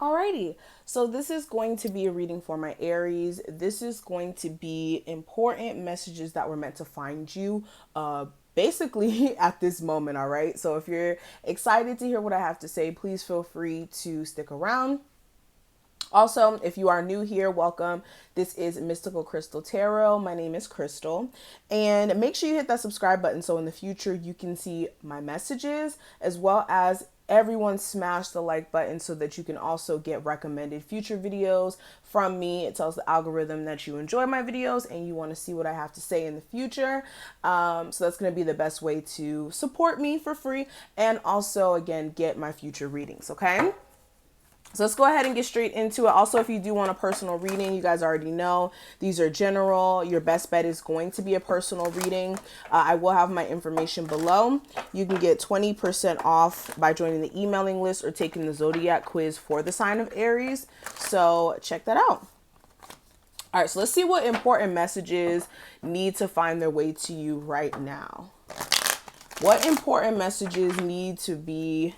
Alrighty, so this is going to be a reading for my Aries. This is going to be important messages that were meant to find you basically at this moment, all right? So if you're excited to hear what I have to say, please feel free to stick around. Also, if you are new here, welcome. This is Mystical Crystal Tarot. My name is Crystal. And make sure you hit that subscribe button so in the future you can see my messages, as well as everyone smash the like button so that you can also get recommended future videos from me. It tells the algorithm that you enjoy my videos and you want to see what I have to say in the future. So that's going to be the best way to support me for free and also, again, get my future readings, okay? So let's go ahead and get straight into it. Also, if you do want a personal reading, you guys already know these are general. Your best bet is going to be a personal reading. I will have my information below. You can get 20% off by joining the emailing list or taking the zodiac quiz for the sign of Aries. So check that out. All right, so let's see what important messages need to find their way to you right now. What important messages need to be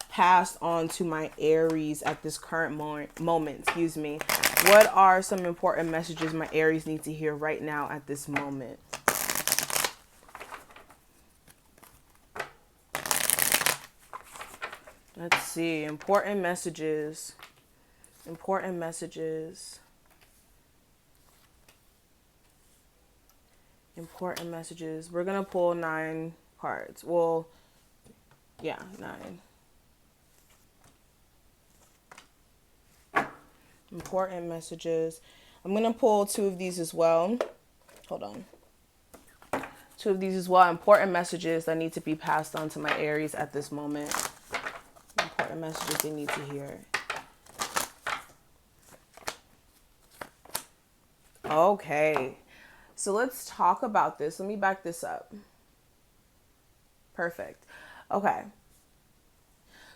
passed on to my Aries at this current moment, excuse me. What are some important messages my Aries need to hear right now at this moment? Let's see, important messages, important messages, important messages. We're going to pull 9 cards. Well, yeah, 9. Important messages. I'm going to pull 2 of these as well. Hold on. 2 of these as well. Important messages that need to be passed on to my Aries at this moment. Important messages they need to hear. Okay. So let's talk about this. Let me back this up. Perfect. Okay.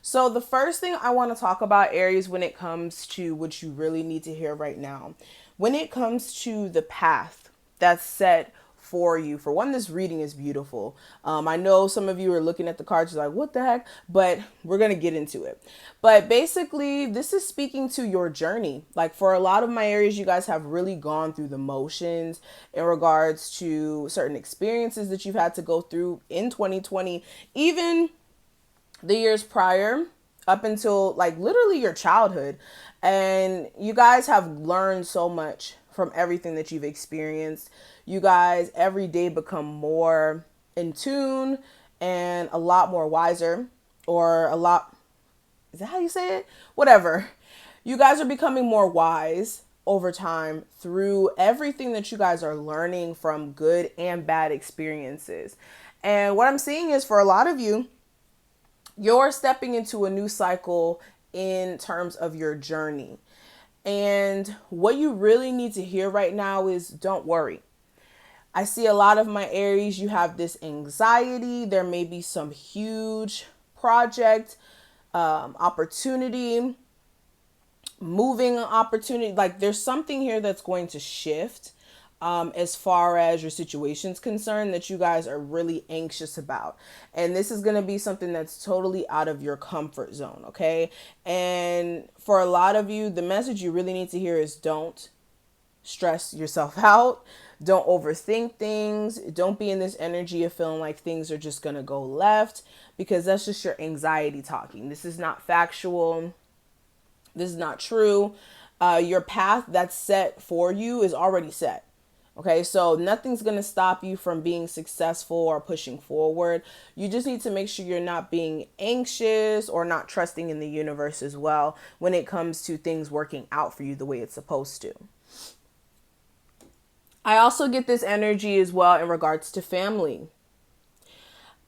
So the first thing I want to talk about, Aries, when it comes to what you really need to hear right now, when it comes to the path that's set for you. For one, this reading is beautiful. I know some of you are looking at the cards like, what the heck? But we're going to get into it. But basically, this is speaking to your journey. Like for a lot of my Aries, you guys have really gone through the motions in regards to certain experiences that you've had to go through in 2020, even the years prior up until like literally your childhood. And you guys have learned so much from everything that you've experienced. You guys every day become more in tune and a lot more wiser, or a lot, is that how you say it? Whatever. You guys are becoming more wise over time through everything that you guys are learning from good and bad experiences. And what I'm seeing is for a lot of you, you're stepping into a new cycle in terms of your journey. And what you really need to hear right now is don't worry. I see a lot of my Aries, you have this anxiety. There may be some huge project, opportunity, moving opportunity. Like there's something here that's going to shift. As far as your situation's concerned, that you guys are really anxious about. And this is going to be something that's totally out of your comfort zone, okay? And for a lot of you, the message you really need to hear is don't stress yourself out. Don't overthink things. Don't be in this energy of feeling like things are just going to go left, because that's just your anxiety talking. This is not factual. This is not true. Your path that's set for you is already set. Okay, so nothing's going to stop you from being successful or pushing forward. You just need to make sure you're not being anxious or not trusting in the universe as well when it comes to things working out for you the way it's supposed to. I also get this energy as well in regards to family.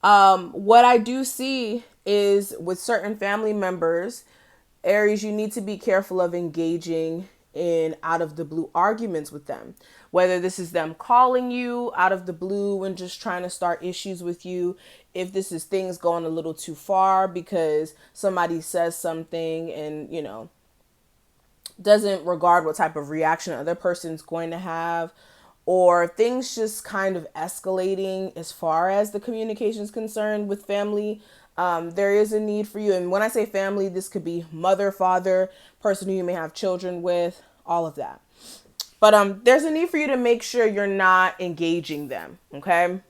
What I do see is with certain family members, Aries, you need to be careful of engaging in out of the blue arguments with them. Whether this is them calling you out of the blue and just trying to start issues with you. If this is things going a little too far because somebody says something and, doesn't regard what type of reaction the other person's going to have. Or things just kind of escalating as far as the communication is concerned with family There is a need for you. And when I say family, this could be mother, father, person who you may have children with, all of that. But there's a need for you to make sure you're not engaging them, okay?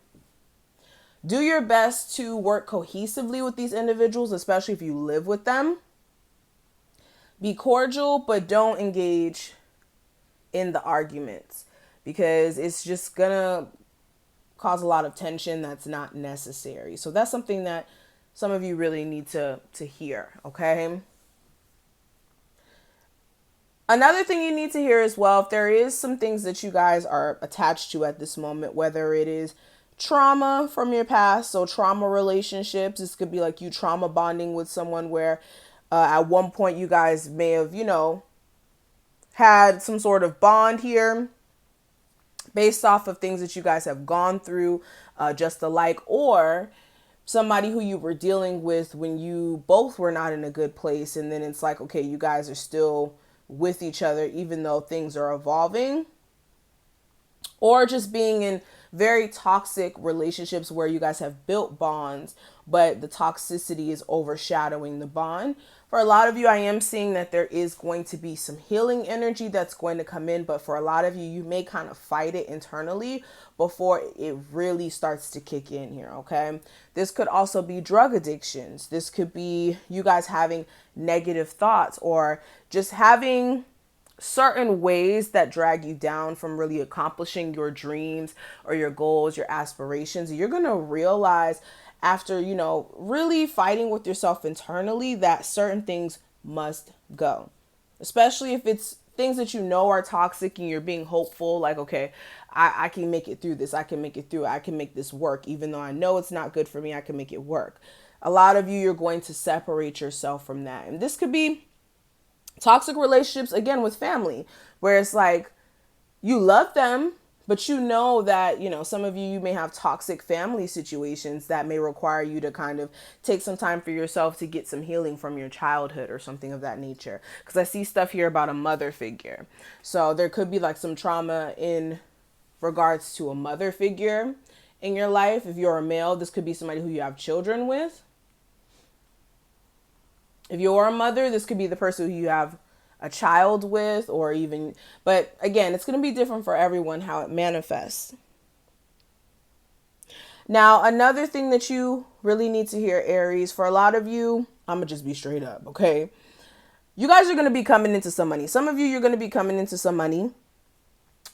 Do your best to work cohesively with these individuals, especially if you live with them. Be cordial, but don't engage in the arguments because it's just gonna cause a lot of tension that's not necessary. So that's something that some of you really need to hear, okay? Another thing you need to hear as well, if there is some things that you guys are attached to at this moment, whether it is trauma from your past, so trauma relationships, this could be like you trauma bonding with someone where at one point you guys may have, had some sort of bond here based off of things that you guys have gone through just alike, or somebody who you were dealing with when you both were not in a good place. And then it's like, okay, you guys are still with each other, even though things are evolving, or just being in very toxic relationships where you guys have built bonds, but the toxicity is overshadowing the bond. For a lot of you, I am seeing that there is going to be some healing energy that's going to come in, but for a lot of you, you may kind of fight it internally before it really starts to kick in here, okay? This could also be drug addictions. This could be you guys having negative thoughts or just having certain ways that drag you down from really accomplishing your dreams or your goals, your aspirations. You're going to realize after, really fighting with yourself internally that certain things must go, especially if it's things that are toxic and you're being hopeful, like, okay, I can make it through this. I can make it through. I can make this work. Even though I know it's not good for me, I can make it work. A lot of you, you're going to separate yourself from that. And this could be toxic relationships, again, with family, where it's like you love them, but that, some of you may have toxic family situations that may require you to kind of take some time for yourself to get some healing from your childhood or something of that nature. Because I see stuff here about a mother figure. So there could be like some trauma in regards to a mother figure in your life. If you're a male, this could be somebody who you have children with. If you're a mother, this could be the person who you have a child with, but again, it's going to be different for everyone how it manifests. Now, another thing that you really need to hear, Aries, for a lot of you, I'm going to just be straight up, okay? You guys are going to be coming into some money. Some of you, you're going to be coming into some money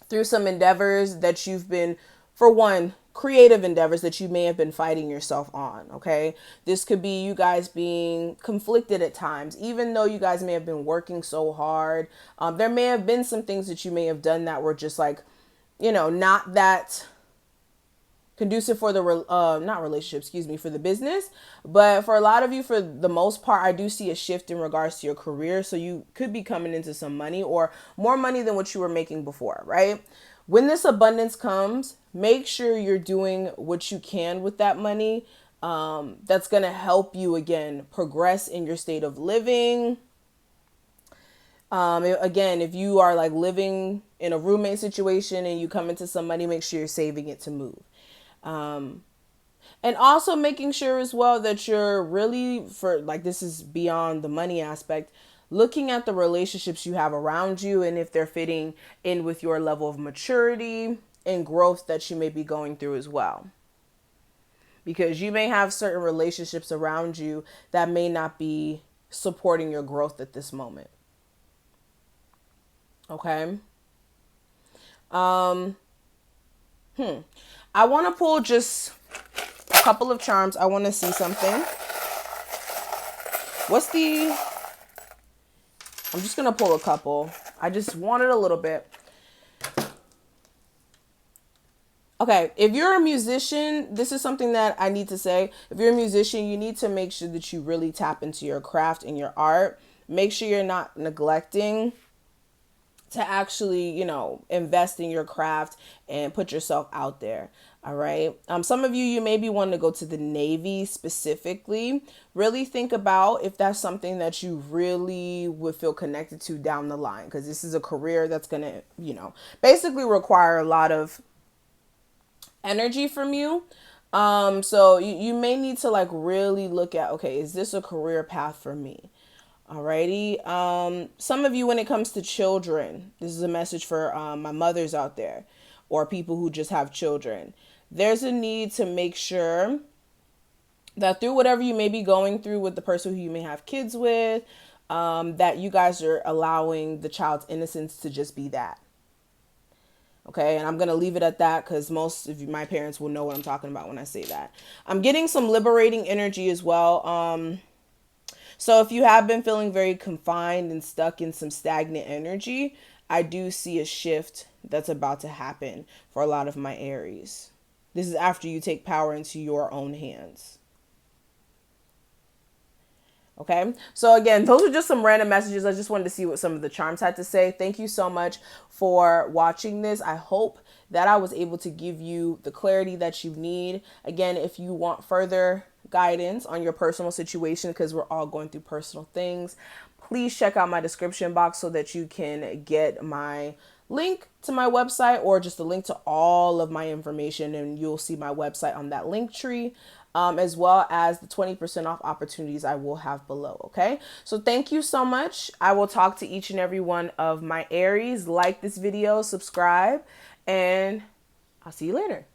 through some endeavors that you've been, for one, creative endeavors that you may have been fighting yourself on, okay? This could be you guys being conflicted at times, even though you guys may have been working so hard. There may have been some things that you may have done that were just like, not that conducive for the not relationship, for the business. But for a lot of you, for the most part, I do see a shift in regards to your career. So you could be coming into some money or more money than what you were making before, right? When this abundance comes, make sure you're doing what you can with that money. That's going to help you, again, progress in your state of living. Again, if you are like living in a roommate situation and you come into some money, make sure you're saving it to move. And also making sure as well that you're really, for like, this is beyond the money aspect, looking at the relationships you have around you and if they're fitting in with your level of maturity and growth that you may be going through as well. Because you may have certain relationships around you that may not be supporting your growth at this moment. Okay. I want to pull just a couple of charms. I want to see something. I'm just going to pull a couple. I just wanted a little bit. Okay, if you're a musician, this is something that I need to say. If you're a musician, you need to make sure that you really tap into your craft and your art. Make sure you're not neglecting to actually, invest in your craft and put yourself out there. All right. Some of you may be wanting to go to the Navy specifically. Really think about if that's something that you really would feel connected to down the line, because this is a career that's going to, basically require a lot of energy from you. So you may need to like really look at, okay, is this a career path for me? Alrighty. Some of you, when it comes to children, this is a message for my mothers out there or people who just have children. There's a need to make sure that through whatever you may be going through with the person who you may have kids with, that you guys are allowing the child's innocence to just be that. Okay, and I'm going to leave it at that because most of you, my parents will know what I'm talking about when I say that. I'm getting some liberating energy as well. So if you have been feeling very confined and stuck in some stagnant energy, I do see a shift that's about to happen for a lot of my Aries. This is after you take power into your own hands. Okay, so again, those are just some random messages. I just wanted to see what some of the charms had to say. Thank you so much for watching this. I hope that I was able to give you the clarity that you need. Again, if you want further guidance on your personal situation, because we're all going through personal things, please check out my description box so that you can get my link to my website or just a link to all of my information, and you'll see my website on that link tree, as well as the 20% off opportunities I will have below. Okay, so thank you so much. I will talk to each and every one of my Aries. Like this video, subscribe, and I'll see you later.